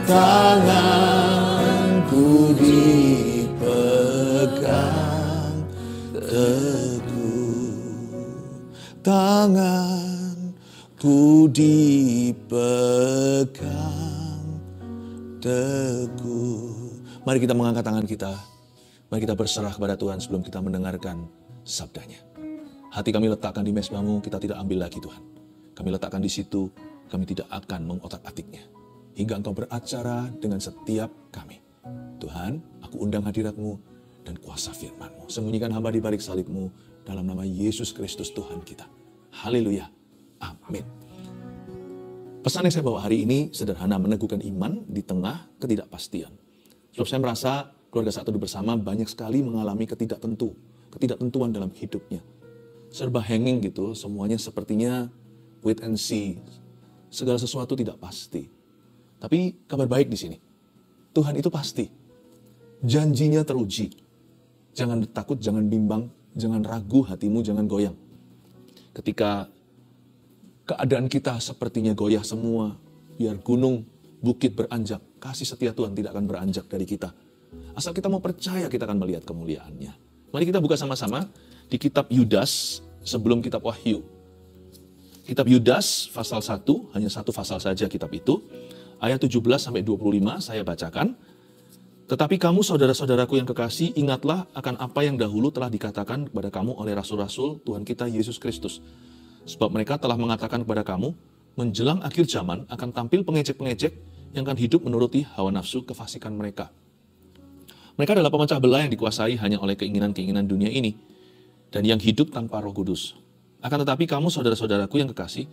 tanganku dipegang teguh, tanganku dipegang teguh. Mari kita mengangkat tangan kita. Mari kita berserah kepada Tuhan sebelum kita mendengarkan sabdanya. Hati kami letakkan di mezbamu, kita tidak ambil lagi Tuhan. Kami letakkan di situ, kami tidak akan mengotak-atiknya. Hingga Engkau beracara dengan setiap kami. Tuhan, aku undang hadirat-Mu dan kuasa firman-Mu. Sembunyikan hamba di balik salib-Mu dalam nama Yesus Kristus Tuhan kita. Haleluya. Amin. Pesan yang saya bawa hari ini sederhana, meneguhkan iman di tengah ketidakpastian. Sebab saya merasa keluarga Saat Teduh Bersama banyak sekali mengalami ketidaktentuan dalam hidupnya. Serba hanging gitu, semuanya sepertinya wait and see. Segala sesuatu tidak pasti. Tapi kabar baik di sini. Tuhan itu pasti. Janjinya teruji. Jangan takut, jangan bimbang, jangan ragu hatimu, jangan goyang. Ketika keadaan kita sepertinya goyah semua, biar gunung, bukit beranjak, kasih setia Tuhan tidak akan beranjak dari kita. Asal kita mau percaya, kita akan melihat kemuliaannya. Mari kita buka sama-sama di kitab Yudas sebelum kitab Wahyu. Kitab Yudas pasal 1, hanya satu pasal saja kitab itu. Ayat 17-25 saya bacakan. Tetapi kamu saudara-saudaraku yang kekasih, ingatlah akan apa yang dahulu telah dikatakan kepada kamu oleh rasul-rasul Tuhan kita Yesus Kristus. Sebab mereka telah mengatakan kepada kamu, menjelang akhir zaman akan tampil pengejek-pengejek yang akan hidup menuruti hawa nafsu kefasikan mereka. Mereka adalah pemecah belah yang dikuasai hanya oleh keinginan-keinginan dunia ini, dan yang hidup tanpa Roh Kudus. Akan tetapi kamu saudara-saudaraku yang kekasih,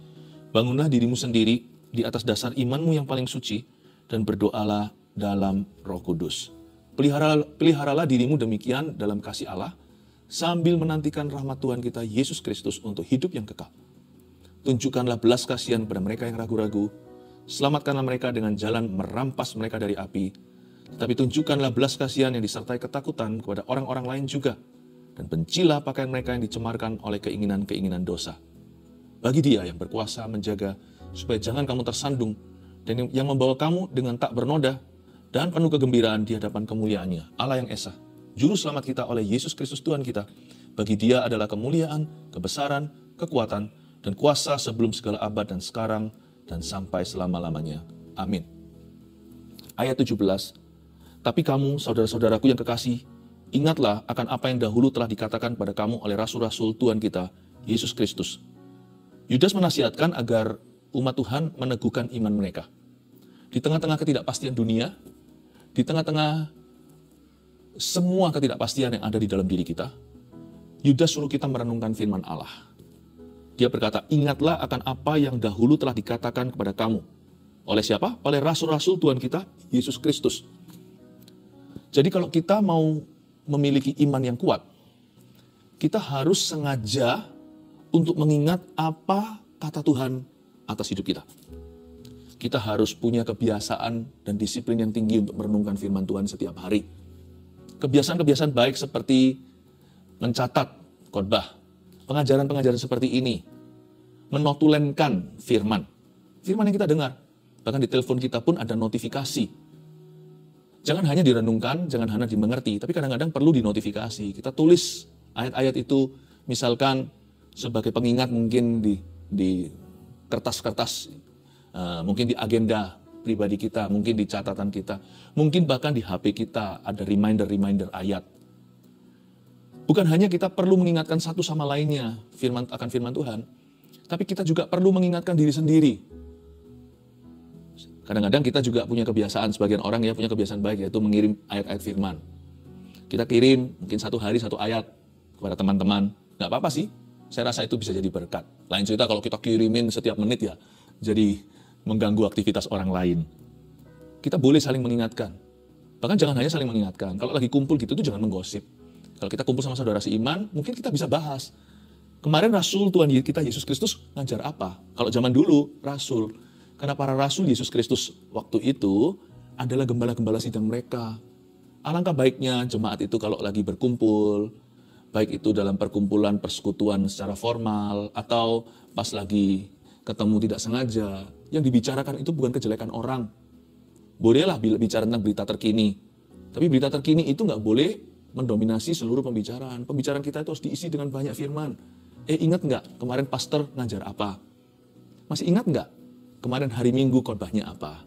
bangunlah dirimu sendiri di atas dasar imanmu yang paling suci, dan berdoalah dalam Roh Kudus. Peliharalah dirimu demikian dalam kasih Allah, sambil menantikan rahmat Tuhan kita Yesus Kristus untuk hidup yang kekal. Tunjukkanlah belas kasihan pada mereka yang ragu-ragu, selamatkanlah mereka dengan jalan merampas mereka dari api, tetapi tunjukkanlah belas kasihan yang disertai ketakutan kepada orang-orang lain juga, dan bencilah pakaian mereka yang dicemarkan oleh keinginan-keinginan dosa. Bagi Dia yang berkuasa menjaga supaya jangan kamu tersandung, dan yang membawa kamu dengan tak bernoda dan penuh kegembiraan di hadapan kemuliaannya, Allah yang Esa, Juru Selamat kita oleh Yesus Kristus Tuhan kita. Bagi Dia adalah kemuliaan, kebesaran, kekuatan, dan kuasa sebelum segala abad dan sekarang, dan sampai selama-lamanya. Amin. Ayat 17. Tapi kamu, saudara-saudaraku yang kekasih, ingatlah akan apa yang dahulu telah dikatakan pada kamu oleh rasul-rasul Tuhan kita, Yesus Kristus. Yudas menasihatkan agar umat Tuhan meneguhkan iman mereka. Di tengah-tengah ketidakpastian dunia, di tengah-tengah semua ketidakpastian yang ada di dalam diri kita, Yudas suruh kita merenungkan firman Allah. Dia berkata, ingatlah akan apa yang dahulu telah dikatakan kepada kamu. Oleh siapa? Oleh rasul-rasul Tuhan kita, Yesus Kristus. Jadi kalau kita mau memiliki iman yang kuat, kita harus sengaja untuk mengingat apa kata Tuhan atas hidup kita. Kita harus punya kebiasaan dan disiplin yang tinggi untuk merenungkan firman Tuhan setiap hari. Kebiasaan-kebiasaan baik seperti mencatat khotbah, pengajaran-pengajaran seperti ini, menotulenkan firman yang kita dengar. Bahkan di telepon kita pun ada notifikasi. Jangan hanya direnungkan, jangan hanya dimengerti, tapi kadang-kadang perlu dinotifikasi. Kita tulis ayat-ayat itu, misalkan sebagai pengingat mungkin di kertas-kertas, mungkin di agenda pribadi kita, mungkin di catatan kita, mungkin bahkan di HP kita ada reminder-reminder ayat. Bukan hanya kita perlu mengingatkan satu sama lainnya akan firman Tuhan, tapi kita juga perlu mengingatkan diri sendiri. Kadang-kadang kita juga punya kebiasaan, sebagian orang ya punya kebiasaan baik, yaitu mengirim ayat-ayat firman. Kita kirim mungkin satu hari satu ayat kepada teman-teman. Nggak apa-apa sih, saya rasa itu bisa jadi berkat. Lain cerita kalau kita kirimin setiap menit ya, jadi mengganggu aktivitas orang lain. Kita boleh saling mengingatkan. Bahkan jangan hanya saling mengingatkan. Kalau lagi kumpul gitu tuh jangan menggosip. Kalau kita kumpul sama saudara seiman, mungkin kita bisa bahas. Kemarin Rasul Tuhan kita Yesus Kristus ngajar apa? Kalau zaman dulu, Rasul. Karena para Rasul Yesus Kristus waktu itu adalah gembala-gembala sidang mereka. Alangkah baiknya jemaat itu kalau lagi berkumpul, baik itu dalam perkumpulan persekutuan secara formal, atau pas lagi ketemu tidak sengaja, yang dibicarakan itu bukan kejelekan orang, Bolehlah bicara tentang berita terkini. Tapi berita terkini itu nggak boleh mendominasi seluruh pembicaraan. Pembicaraan kita itu harus diisi dengan banyak firman. Ingat nggak kemarin pastor ngajar apa? Masih ingat nggak kemarin hari Minggu khotbahnya apa?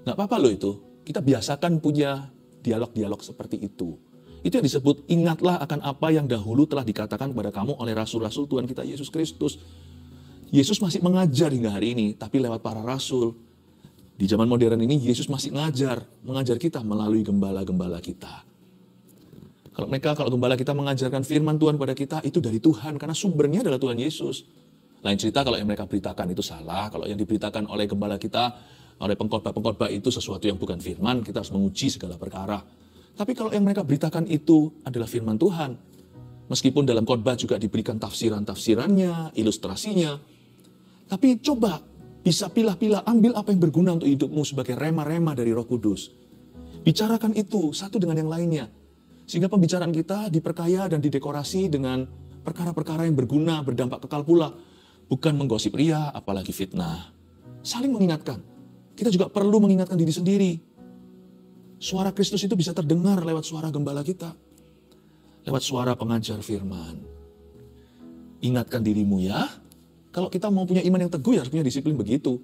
Nggak apa-apa loh itu. Kita biasakan punya dialog-dialog seperti itu. Itu yang disebut ingatlah akan apa yang dahulu telah dikatakan kepada kamu oleh rasul-rasul Tuhan kita Yesus Kristus. Yesus masih mengajar hingga hari ini, tapi lewat para rasul. Di zaman modern ini Yesus masih mengajar kita melalui gembala-gembala kita. Kalau gembala kita mengajarkan firman Tuhan pada kita, itu dari Tuhan, karena sumbernya adalah Tuhan Yesus. Lain cerita kalau yang mereka beritakan itu salah, kalau yang diberitakan oleh gembala kita, oleh pengkhotbah-pengkhotbah itu sesuatu yang bukan firman, kita harus menguji segala perkara. Tapi kalau yang mereka beritakan itu adalah firman Tuhan, meskipun dalam khotbah juga diberikan tafsiran-tafsirannya, ilustrasinya, tapi coba bisa pilah-pilah, ambil apa yang berguna untuk hidupmu sebagai rema-rema dari Roh Kudus. Bicarakan itu satu dengan yang lainnya. Sehingga pembicaraan kita diperkaya dan didekorasi dengan perkara-perkara yang berguna, berdampak kekal pula. Bukan menggosip ria, apalagi fitnah. Saling mengingatkan. Kita juga perlu mengingatkan diri sendiri. Suara Kristus itu bisa terdengar lewat suara gembala kita. Lewat suara pengajar firman. Ingatkan dirimu ya. Kalau kita mau punya iman yang teguh, ya harus punya disiplin begitu.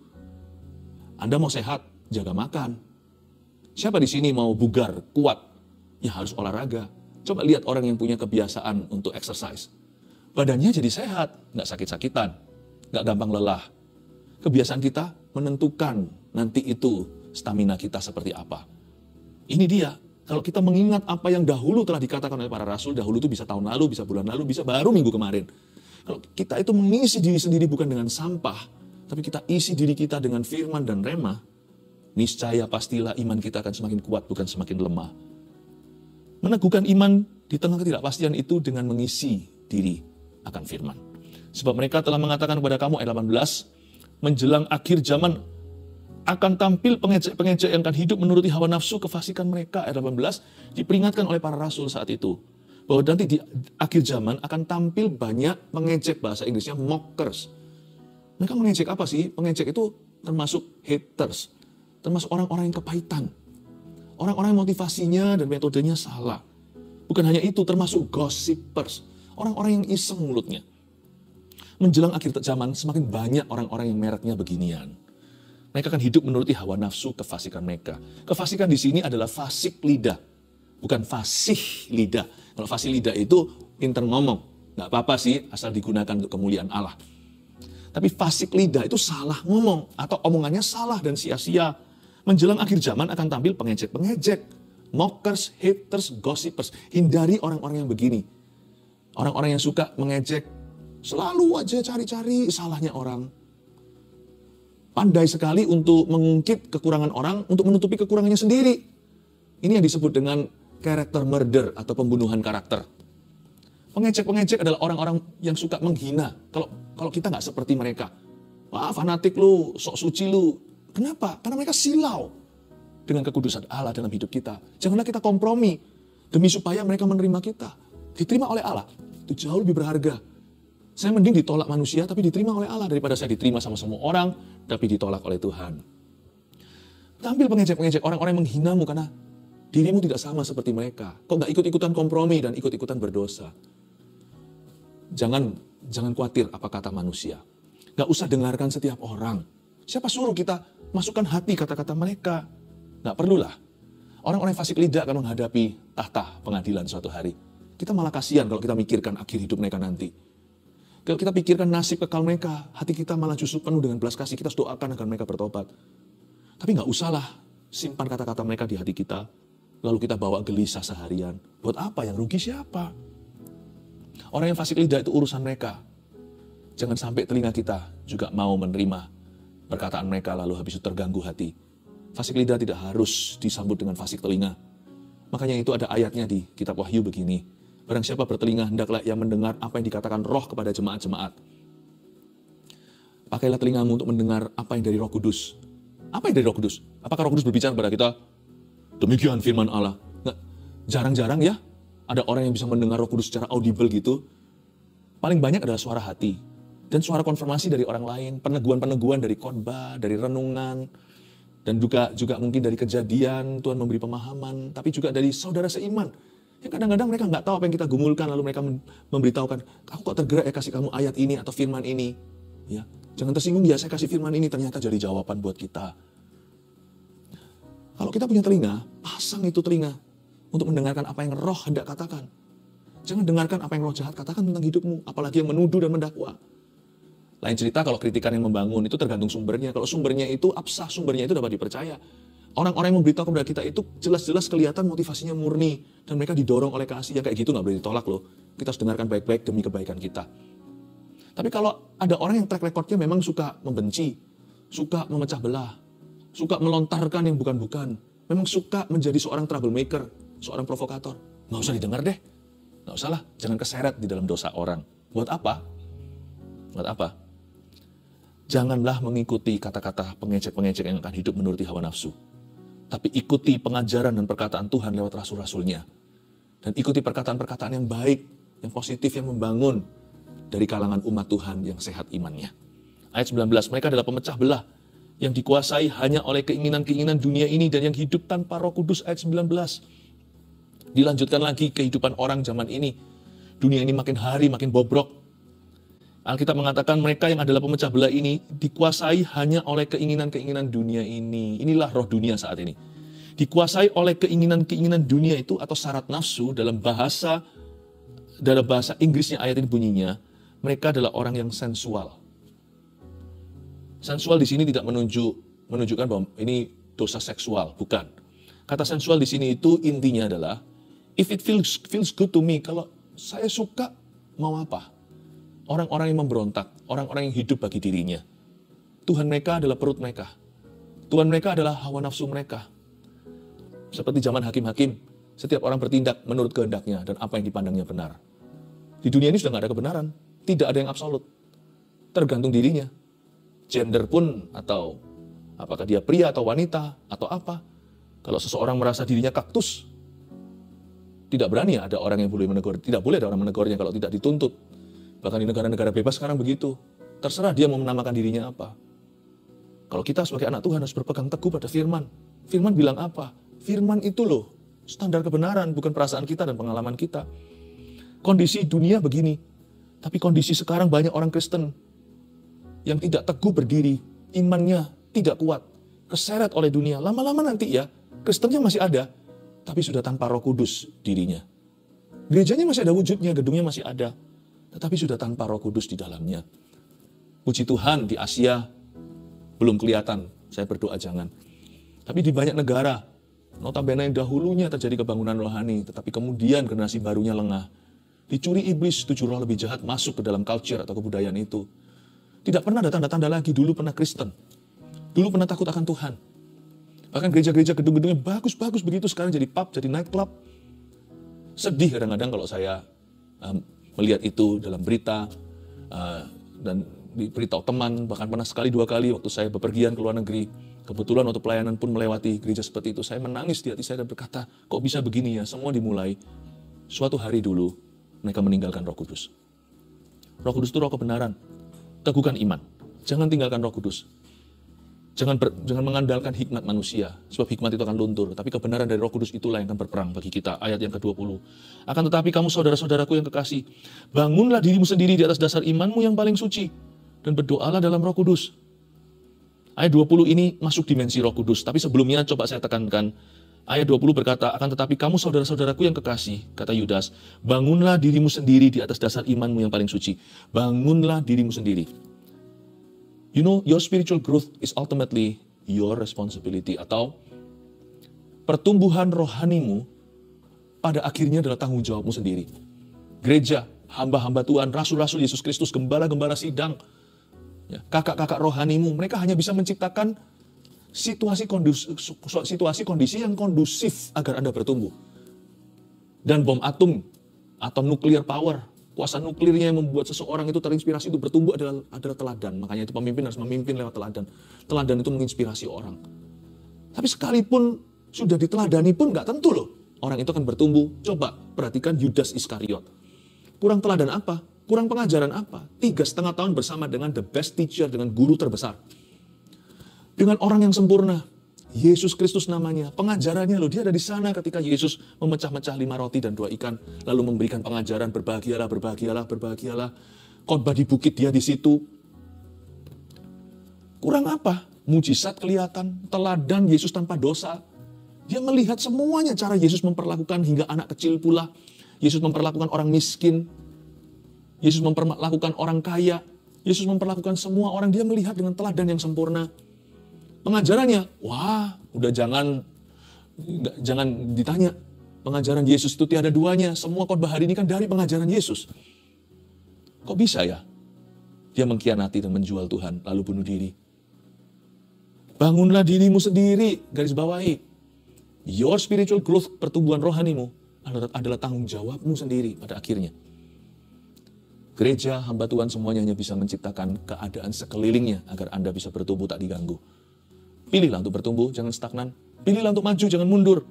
Anda mau sehat, jaga makan. Siapa di sini mau bugar, kuat? Ya harus olahraga. Coba lihat orang yang punya kebiasaan untuk exercise. Badannya jadi sehat, nggak sakit-sakitan, nggak gampang lelah. Kebiasaan kita menentukan nanti itu stamina kita seperti apa. Ini dia, kalau kita mengingat apa yang dahulu telah dikatakan oleh para rasul, dahulu itu bisa tahun lalu, bisa bulan lalu, bisa baru minggu kemarin. Kalau kita itu mengisi diri sendiri bukan dengan sampah, tapi kita isi diri kita dengan firman dan rema, niscaya pastilah iman kita akan semakin kuat, bukan semakin lemah. Meneguhkan iman di tengah ketidakpastian itu dengan mengisi diri akan firman. Sebab mereka telah mengatakan kepada kamu, ayat 18, menjelang akhir zaman akan tampil pengejek-pengejek yang akan hidup menuruti hawa nafsu kefasikan mereka. Ayat 18 diperingatkan oleh para rasul saat itu. Bahwa nanti di akhir zaman akan tampil banyak pengejek, bahasa Inggrisnya mockers. Mereka mengejek apa sih? Pengejek itu termasuk haters. Termasuk orang-orang yang kepahitan. Orang-orang yang motivasinya dan metodenya salah. Bukan hanya itu, termasuk gossipers. Orang-orang yang iseng mulutnya. Menjelang akhir zaman semakin banyak orang-orang yang mereknya beginian. Mereka akan hidup menuruti hawa nafsu kefasikan mereka. Kefasikan di sini adalah fasik lidah. Bukan fasih lidah. Kalau fasih lidah itu pinter ngomong. Nggak apa-apa sih, asal digunakan untuk kemuliaan Allah. Tapi fasik lidah itu salah ngomong. Atau omongannya salah dan sia-sia. Menjelang akhir zaman akan tampil pengejek-pengejek. Mockers, haters, gossipers. Hindari orang-orang yang begini. Orang-orang yang suka mengejek. Selalu aja cari-cari salahnya orang. Pandai sekali untuk mengungkit kekurangan orang untuk menutupi kekurangannya sendiri. Ini yang disebut dengan character murder atau pembunuhan karakter. Pengejek-pengejek adalah orang-orang yang suka menghina. Kalau kita nggak seperti mereka. Wah, fanatik lu, sok suci lu. Kenapa? Karena mereka silau dengan kekudusan Allah dalam hidup kita. Janganlah kita kompromi demi supaya mereka menerima kita. Diterima oleh Allah. Itu jauh lebih berharga. Saya mending ditolak manusia tapi diterima oleh Allah daripada saya diterima sama semua orang tapi ditolak oleh Tuhan. Tampil pengejek-pengejek, orang-orang yang menghinamu karena dirimu tidak sama seperti mereka. Kok nggak ikut-ikutan kompromi dan ikut-ikutan berdosa? Jangan khawatir apa kata manusia. Nggak usah dengarkan setiap orang. Siapa suruh kita masukkan hati kata-kata mereka? Nggak perlulah. Orang-orang yang fasik lidah akan menghadapi tahta pengadilan suatu hari. Kita malah kasihan kalau kita mikirkan akhir hidup mereka nanti. Kalau kita pikirkan nasib kekal mereka, hati kita malah justru penuh dengan belas kasih. Kita doakan agar mereka bertobat. Tapi nggak usahlah simpan kata-kata mereka di hati kita. Lalu kita bawa gelisah seharian. Buat apa? Yang rugi siapa? Orang yang fasik lidah itu urusan mereka. Jangan sampai telinga kita juga mau menerima perkataan mereka lalu habis itu terganggu hati. Fasik lidah tidak harus disambut dengan fasik telinga. Makanya itu ada ayatnya di kitab Wahyu begini. Barang siapa bertelinga, hendaklah ia mendengar apa yang dikatakan Roh kepada jemaat-jemaat. Pakailah telingamu untuk mendengar apa yang dari Roh Kudus. Apa yang dari Roh Kudus? Apakah Roh Kudus berbicara kepada kita? Demikian firman Allah. Nggak, jarang-jarang ya ada orang yang bisa mendengar Roh Kudus secara audible gitu. Paling banyak adalah suara hati. Dan suara konfirmasi dari orang lain, peneguhan-peneguhan dari khotbah, dari renungan. Dan juga mungkin dari kejadian Tuhan memberi pemahaman, tapi juga dari saudara seiman. Ya kadang-kadang mereka nggak tahu apa yang kita gumulkan, lalu mereka memberitahukan, aku kok tergerak ya kasih kamu ayat ini atau firman ini. Ya, jangan tersinggung ya, saya kasih firman ini ternyata jadi jawaban buat kita. Kalau kita punya telinga, pasang itu telinga untuk mendengarkan apa yang roh hendak katakan. Jangan dengarkan apa yang roh jahat katakan tentang hidupmu, apalagi yang menuduh dan mendakwa. Lain cerita kalau kritikan yang membangun, itu tergantung sumbernya. Kalau sumbernya itu absah, sumbernya itu dapat dipercaya. Orang-orang yang memberitahu kepada kita itu jelas-jelas kelihatan motivasinya murni. Dan mereka didorong oleh kasih. Yang kayak gitu nggak boleh ditolak loh. Kita harus dengarkan baik-baik demi kebaikan kita. Tapi kalau ada orang yang track recordnya memang suka membenci, suka memecah belah, suka melontarkan yang bukan-bukan, memang suka menjadi seorang troublemaker, seorang provokator, nggak usah didengar deh. Nggak usah lah, jangan keseret di dalam dosa orang. Buat apa? Buat apa? Janganlah mengikuti kata-kata pengecek-pengecek yang akan hidup menuruti hawa nafsu. Tapi ikuti pengajaran dan perkataan Tuhan lewat rasul-rasulnya. Dan ikuti perkataan-perkataan yang baik, yang positif, yang membangun dari kalangan umat Tuhan yang sehat imannya. Ayat 19, mereka adalah pemecah belah yang dikuasai hanya oleh keinginan-keinginan dunia ini dan yang hidup tanpa Roh Kudus. Ayat 19. Dilanjutkan lagi kehidupan orang zaman ini. Dunia ini makin hari makin bobrok. Alkitab mengatakan mereka yang adalah pemecah belah ini dikuasai hanya oleh keinginan-keinginan dunia ini. Inilah roh dunia saat ini. Dikuasai oleh keinginan-keinginan dunia itu atau syarat nafsu dalam bahasa Inggrisnya ayat ini bunyinya, mereka adalah orang yang sensual. Sensual di sini tidak menunjukkan bahwa ini dosa seksual, bukan. Kata sensual di sini itu intinya adalah if it feels good to me, kalau saya suka mau apa? Orang-orang yang memberontak, orang-orang yang hidup bagi dirinya. Tuhan mereka adalah perut mereka. Tuhan mereka adalah hawa nafsu mereka. Seperti zaman hakim-hakim, setiap orang bertindak menurut kehendaknya dan apa yang dipandangnya benar. Di dunia ini sudah nggak ada kebenaran, tidak ada yang absolut. Tergantung dirinya. Gender pun, atau apakah dia pria atau wanita, atau apa. Kalau seseorang merasa dirinya kaktus, tidak berani ada orang yang boleh menegur. Tidak boleh ada orang menegurnya kalau tidak dituntut. Bahkan di negara-negara bebas sekarang begitu. Terserah dia mau menamakan dirinya apa. Kalau kita sebagai anak Tuhan harus berpegang teguh pada firman. Firman bilang apa? Firman itu loh, standar kebenaran, bukan perasaan kita dan pengalaman kita. Kondisi dunia begini. Tapi kondisi sekarang banyak orang Kristen yang tidak teguh berdiri. Imannya tidak kuat. Keseret oleh dunia. Lama-lama nanti ya, Kristennya masih ada. Tapi sudah tanpa Roh Kudus dirinya. Gerejanya masih ada wujudnya, gedungnya masih ada. Tetapi sudah tanpa Roh Kudus di dalamnya. Puji Tuhan di Asia belum kelihatan, saya berdoa jangan. Tapi di banyak negara, notabene yang dahulunya terjadi kebangunan rohani, tetapi kemudian generasi barunya lengah. Dicuri iblis, 7 roh lebih jahat masuk ke dalam culture atau kebudayaan itu. Tidak pernah ada tanda-tanda lagi, dulu pernah Kristen. Dulu pernah takut akan Tuhan. Bahkan gereja-gereja gedung-gedungnya bagus-bagus begitu, sekarang jadi pub, jadi nightclub. Sedih kadang-kadang kalau saya melihat itu dalam berita dan diberitahu teman, bahkan pernah sekali 2 kali waktu saya bepergian ke luar negeri, kebetulan waktu pelayanan pun melewati gereja seperti itu, saya menangis di hati saya dan berkata, kok bisa begini ya, semua dimulai suatu hari dulu mereka meninggalkan Roh Kudus. Roh Kudus itu roh kebenaran, teguhkan iman, jangan tinggalkan Roh Kudus. Jangan mengandalkan hikmat manusia, sebab hikmat itu akan luntur. Tapi kebenaran dari Roh Kudus itulah yang akan berperang bagi kita. Ayat yang ke-20. Akan tetapi kamu saudara-saudaraku yang kekasih, bangunlah dirimu sendiri di atas dasar imanmu yang paling suci, dan berdoalah dalam Roh Kudus. Ayat 20 ini masuk dimensi Roh Kudus. Tapi sebelumnya coba saya tekankan. Ayat 20 berkata, akan tetapi kamu saudara-saudaraku yang kekasih, kata Yudas, bangunlah dirimu sendiri di atas dasar imanmu yang paling suci. Bangunlah dirimu sendiri. You know, your spiritual growth is ultimately your responsibility. Atau pertumbuhan rohanimu pada akhirnya adalah tanggung jawabmu sendiri. Gereja, hamba-hamba Tuhan, rasul-rasul Yesus Kristus, gembala-gembala sidang, ya, kakak-kakak rohanimu, mereka hanya bisa menciptakan situasi kondisi yang kondusif agar Anda bertumbuh. Dan bom atom atau nuclear power, kuasa nuklirnya yang membuat seseorang itu terinspirasi itu bertumbuh adalah teladan. Makanya itu pemimpin harus memimpin lewat teladan. Teladan itu menginspirasi orang. Tapi sekalipun sudah diteladani pun nggak tentu loh orang itu akan bertumbuh. Coba perhatikan Yudas Iskariot. Kurang teladan apa? Kurang pengajaran apa? 3,5 tahun bersama dengan the best teacher, dengan guru terbesar. Dengan orang yang sempurna. Yesus Kristus namanya, pengajarannya loh, dia ada di sana ketika Yesus memecah-mecah 5 roti dan 2 ikan, lalu memberikan pengajaran, berbahagialah, berbahagialah, berbahagialah. Khotbah di bukit, dia di situ. Kurang apa? Mujizat kelihatan, teladan Yesus tanpa dosa. Dia melihat semuanya cara Yesus memperlakukan hingga anak kecil pula. Yesus memperlakukan orang miskin. Yesus memperlakukan orang kaya. Yesus memperlakukan semua orang, dia melihat dengan teladan yang sempurna. Pengajarannya, wah, udah jangan ditanya. Pengajaran Yesus itu tiada duanya. Semua khotbah hari ini kan dari pengajaran Yesus. Kok bisa ya? Dia mengkhianati dan menjual Tuhan, lalu bunuh diri. Bangunlah dirimu sendiri, garis bawahi. Your spiritual growth, pertumbuhan rohanimu, adalah tanggung jawabmu sendiri pada akhirnya. Gereja, hamba Tuhan semuanya hanya bisa menciptakan keadaan sekelilingnya agar Anda bisa bertumbuh tak diganggu. Pilihlah untuk bertumbuh, jangan stagnan. Pilihlah untuk maju, jangan mundur.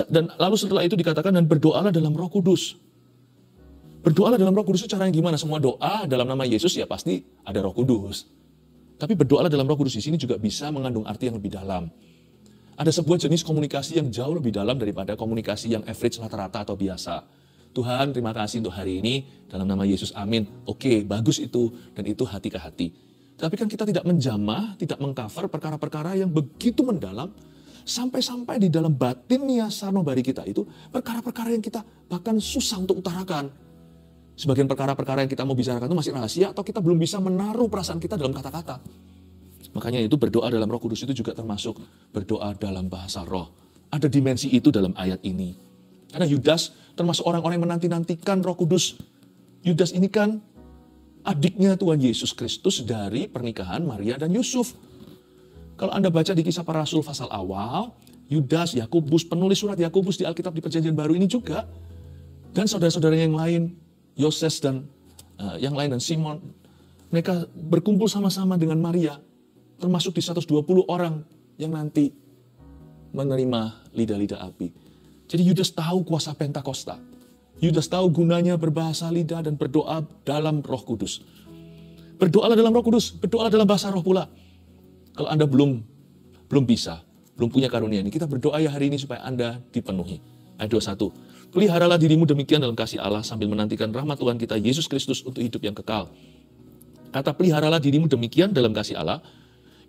Dan lalu setelah itu dikatakan, dan berdoalah dalam Roh Kudus. Berdoalah dalam Roh Kudus itu caranya gimana? Semua doa dalam nama Yesus ya pasti ada Roh Kudus. Tapi berdoalah dalam Roh Kudus di sini juga bisa mengandung arti yang lebih dalam. Ada sebuah jenis komunikasi yang jauh lebih dalam daripada komunikasi yang average, rata-rata atau biasa. Tuhan, terima kasih untuk hari ini, dalam nama Yesus, amin. Oke, bagus itu, dan itu hati ke hati. Tapi kan kita tidak menjamah, tidak mengcover perkara-perkara yang begitu mendalam, sampai-sampai di dalam batinnya sanubari kita itu, perkara-perkara yang kita bahkan susah untuk utarakan. Sebagian perkara-perkara yang kita mau bicarakan itu masih rahasia, atau kita belum bisa menaruh perasaan kita dalam kata-kata. Makanya itu berdoa dalam Roh Kudus itu juga termasuk berdoa dalam bahasa roh. Ada dimensi itu dalam ayat ini. Karena Yudas termasuk orang-orang yang menanti-nantikan Roh Kudus. Yudas ini kan adiknya Tuhan Yesus Kristus dari pernikahan Maria dan Yusuf. Kalau Anda baca di Kisah Para Rasul pasal awal, Yudas, Yakobus, penulis surat Yakobus di Alkitab di Perjanjian Baru ini juga, dan saudara-saudaranya yang lain, Yoses dan yang lain, dan Simon, mereka berkumpul sama-sama dengan Maria, termasuk di 120 orang yang nanti menerima lidah-lidah api. Jadi Yudas tahu kuasa Pentakosta. Yudas tahu gunanya berbahasa lidah dan berdoa dalam Roh Kudus. Berdoalah dalam Roh Kudus, berdoalah dalam bahasa roh pula. Kalau Anda belum bisa, belum punya karunia ini, kita berdoa ya hari ini supaya Anda dipenuhi. Ayat 21. Peliharalah dirimu demikian dalam kasih Allah sambil menantikan rahmat Tuhan kita Yesus Kristus untuk hidup yang kekal. Kata peliharalah dirimu demikian dalam kasih Allah,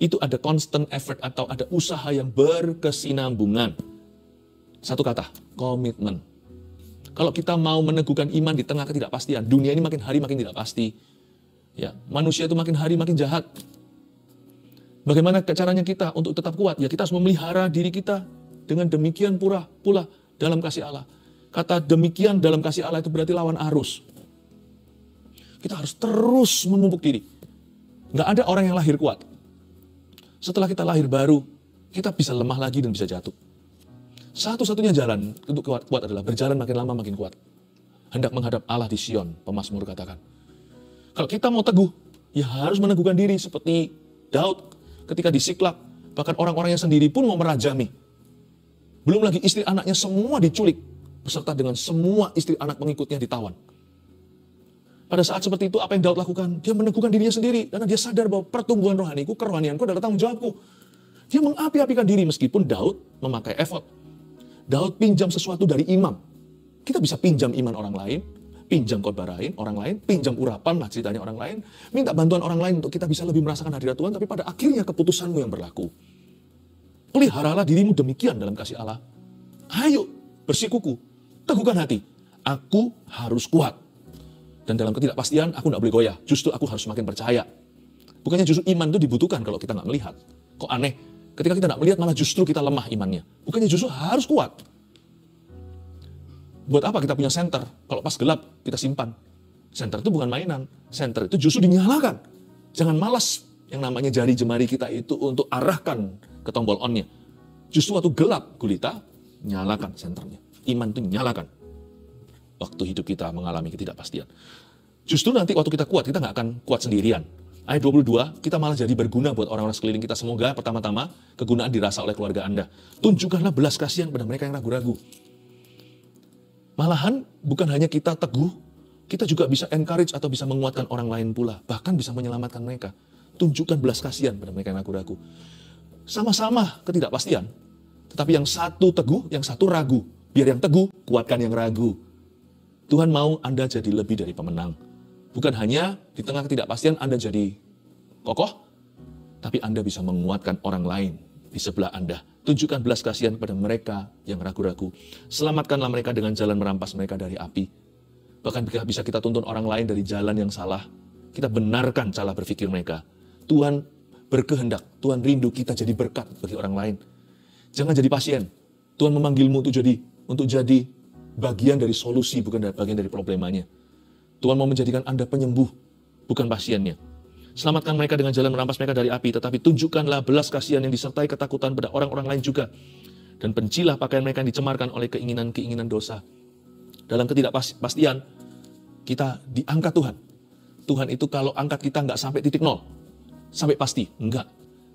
itu ada constant effort atau ada usaha yang berkesinambungan. Satu kata, komitmen. Kalau kita mau meneguhkan iman di tengah ketidakpastian, dunia ini makin hari makin tidak pasti. Ya, manusia itu makin hari makin jahat. Bagaimana caranya kita untuk tetap kuat? Ya, kita harus memelihara diri kita dengan demikian pula dalam kasih Allah. Kata demikian dalam kasih Allah itu berarti lawan arus. Kita harus terus memupuk diri. Nggak ada orang yang lahir kuat. Setelah kita lahir baru, kita bisa lemah lagi dan bisa jatuh. Satu-satunya jalan untuk kuat adalah berjalan makin lama makin kuat. Hendak menghadap Allah di Sion, pemazmur katakan. Kalau kita mau teguh, ya harus meneguhkan diri seperti Daud ketika di Siklak. Bahkan orang-orangnya sendiri pun mau merajami. Belum lagi istri anaknya semua diculik, beserta dengan semua istri anak pengikutnya ditawan. Pada saat seperti itu, apa yang Daud lakukan? Dia meneguhkan dirinya sendiri, karena dia sadar bahwa pertumbuhan rohaniku, kerohanianku adalah tanggung jawabku. Dia mengapi-apikan diri meskipun Daud memakai efod. Daud pinjam sesuatu dari imam. Kita bisa pinjam iman orang lain, pinjam khotbah orang lain, pinjam urapan lah ceritanya orang lain, minta bantuan orang lain untuk kita bisa lebih merasakan hadirat Tuhan, tapi pada akhirnya keputusanmu yang berlaku. Peliharalah dirimu demikian dalam kasih Allah. Ayo, bersikuku, teguhkan hati. Aku harus kuat. Dan dalam ketidakpastian, aku tidak boleh goyah. Justru aku harus semakin percaya. Bukannya justru iman itu dibutuhkan kalau kita nggak melihat. Kok aneh? Ketika kita tidak melihat, malah justru kita lemah imannya. Bukannya justru harus kuat. Buat apa kita punya senter? Kalau pas gelap, kita simpan. Senter itu bukan mainan. Senter itu justru dinyalakan. Jangan malas yang namanya jari jemari kita itu untuk arahkan ke tombol on-nya. Justru waktu gelap gulita, nyalakan senternya. Iman itu nyalakan. Waktu hidup kita mengalami ketidakpastian. Justru nanti waktu kita kuat, kita nggak akan kuat sendirian. Ayat 22, kita malah jadi berguna buat orang-orang sekeliling kita. Semoga pertama-tama kegunaan dirasa oleh keluarga Anda. Tunjukkanlah belas kasihan pada mereka yang ragu-ragu. Malahan bukan hanya kita teguh, kita juga bisa encourage atau bisa menguatkan orang lain pula. Bahkan bisa menyelamatkan mereka. Tunjukkan belas kasihan pada mereka yang ragu-ragu. sama-sama ketidakpastian. Tetapi yang satu teguh, yang satu ragu. Biar yang teguh, kuatkan yang ragu. Tuhan mau Anda jadi lebih dari pemenang. Bukan hanya di tengah ketidakpastian Anda jadi kokoh, tapi Anda bisa menguatkan orang lain di sebelah Anda. Tunjukkan belas kasihan kepada mereka yang ragu-ragu. Selamatkanlah mereka dengan jalan merampas mereka dari api. Bahkan bisa kita tuntun orang lain dari jalan yang salah. Kita benarkan cara berpikir mereka. Tuhan berkehendak, Tuhan rindu kita jadi berkat bagi orang lain. Jangan jadi pasien. Tuhan memanggilmu untuk jadi bagian dari solusi, bukan bagian dari problemanya. Tuhan mau menjadikan Anda penyembuh, bukan pasiennya. Selamatkan mereka dengan jalan merampas mereka dari api, tetapi tunjukkanlah belas kasihan yang disertai ketakutan pada orang-orang lain juga. Dan bencilah pakaian mereka yang dicemarkan oleh keinginan-keinginan dosa. Dalam ketidakpastian, kita diangkat Tuhan. Tuhan itu kalau angkat kita nggak sampai titik nol, sampai pasti, enggak.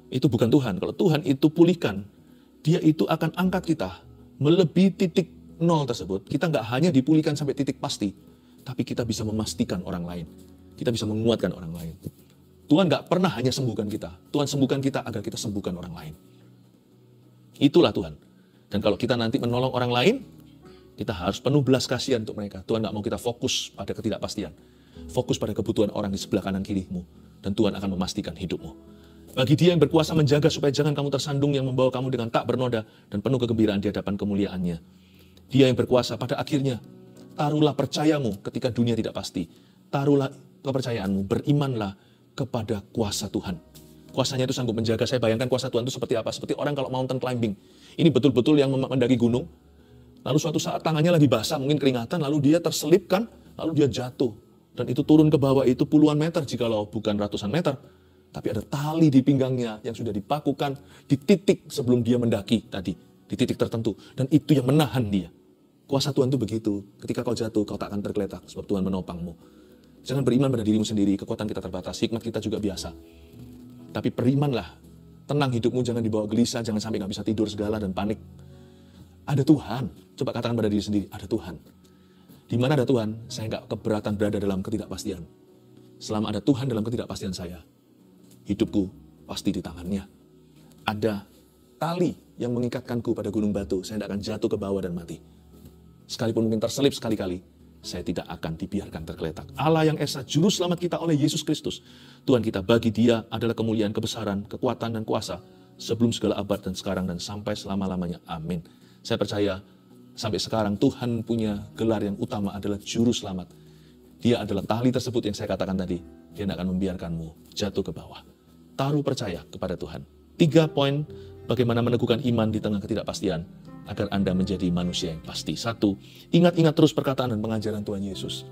Itu bukan Tuhan. Kalau Tuhan itu pulihkan, Dia itu akan angkat kita melebihi titik nol tersebut. Kita nggak hanya dipulihkan sampai titik pasti, tapi kita bisa memastikan orang lain. Kita bisa menguatkan orang lain. Tuhan nggak pernah hanya sembuhkan kita. Tuhan sembuhkan kita agar kita sembuhkan orang lain. Itulah Tuhan. Dan kalau kita nanti menolong orang lain, kita harus penuh belas kasihan untuk mereka. Tuhan nggak mau kita fokus pada ketidakpastian. Fokus pada kebutuhan orang di sebelah kanan kirimu. Dan Tuhan akan memastikan hidupmu. Bagi Dia yang berkuasa menjaga supaya jangan kamu tersandung yang membawa kamu dengan tak bernoda dan penuh kegembiraan di hadapan kemuliaannya. Dia yang berkuasa pada akhirnya. Taruhlah percayamu ketika dunia tidak pasti. Taruhlah kepercayaanmu, berimanlah kepada kuasa Tuhan. Kuasanya itu sanggup menjaga. Saya bayangkan kuasa Tuhan itu seperti apa? Seperti orang kalau mountain climbing. Ini betul-betul yang mendaki gunung. Lalu suatu saat tangannya lagi basah, mungkin keringatan, lalu dia terselipkan, lalu dia jatuh. Dan itu turun ke bawah itu puluhan meter, jikalau bukan ratusan meter. Tapi ada tali di pinggangnya yang sudah dipakukan di titik sebelum dia mendaki tadi. Di titik tertentu. Dan itu yang menahan dia. Kuasa Tuhan itu begitu. Ketika kau jatuh, kau tak akan tergeletak sebab Tuhan menopangmu. Jangan beriman pada dirimu sendiri. Kekuatan kita terbatas. Hikmat kita juga biasa. Tapi berimanlah. Tenang hidupmu, jangan dibawa gelisah. Jangan sampai gak bisa tidur segala dan panik. Ada Tuhan. Coba katakan pada diri sendiri, ada Tuhan. Di mana ada Tuhan, saya gak keberatan berada dalam ketidakpastian. Selama ada Tuhan dalam ketidakpastian saya, hidupku pasti di tangannya. Ada tali yang mengikatkanku pada gunung batu. Saya tidak akan jatuh ke bawah dan mati. Sekalipun mungkin terselip sekali-kali, saya tidak akan dibiarkan tergeletak. Allah yang Esa, Juru Selamat kita oleh Yesus Kristus. Tuhan kita, bagi Dia adalah kemuliaan, kebesaran, kekuatan, dan kuasa. Sebelum segala abad dan sekarang dan sampai selama-lamanya. Amin. Saya percaya sampai sekarang Tuhan punya gelar yang utama adalah Juru Selamat. Dia adalah tali tersebut yang saya katakan tadi. Dia tidak akan membiarkanmu jatuh ke bawah. Taruh percaya kepada Tuhan. 3 poin bagaimana meneguhkan iman di tengah ketidakpastian agar Anda menjadi manusia yang pasti. 1, ingat-ingat terus perkataan dan pengajaran Tuhan Yesus.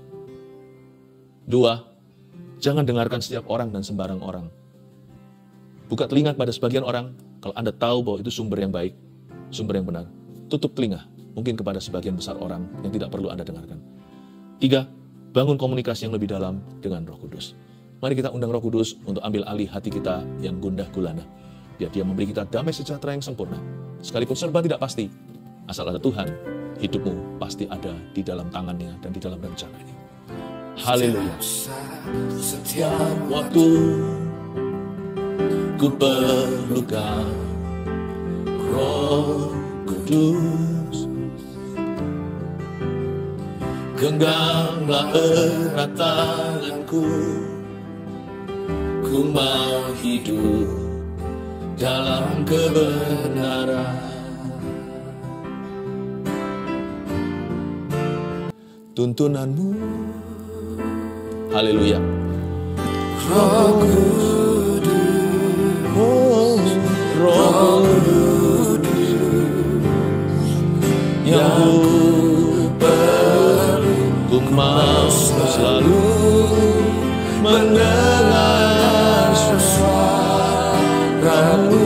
2, jangan dengarkan setiap orang dan sembarang orang. Buka telinga pada sebagian orang kalau Anda tahu bahwa itu sumber yang baik, sumber yang benar. Tutup telinga mungkin kepada sebagian besar orang yang tidak perlu Anda dengarkan. 3, bangun komunikasi yang lebih dalam dengan Roh Kudus. Mari kita undang Roh Kudus untuk ambil alih hati kita yang gundah gulana. Biar Dia memberi kita damai sejahtera yang sempurna. Sekalipun serba tidak pasti, asal ada Tuhan, hidupmu pasti ada di dalam tangannya dan di dalam rencananya. Haleluya. Setiap waktu ku perlukan Roh Kudus. Genggamlah erat tanganku, ku mau hidup dalam kebenaran. Tuntunanmu, haleluya. Roh Kudus, Roh Kudus, yang ku mau selalu mendengar suaramu,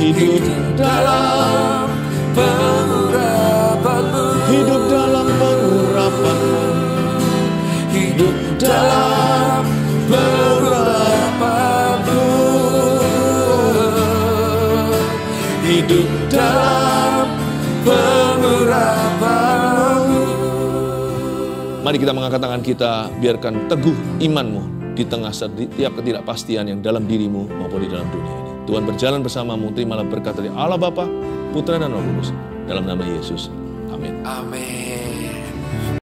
hidup dalam pengurapan-Mu, hidup dalam pengurapan-Mu, hidup dalam pengurapan-Mu, hidup dalam pengurapan-Mu. Mari kita mengangkat tangan kita, biarkan teguh imanmu di tengah setiap ketidakpastian yang dalam dirimu maupun di dalam dunia ini. Tuhan berjalan bersamamu, terimalah berkat dari Allah Bapa, Putra dan Roh Kudus. Dalam nama Yesus. Amin. Amin.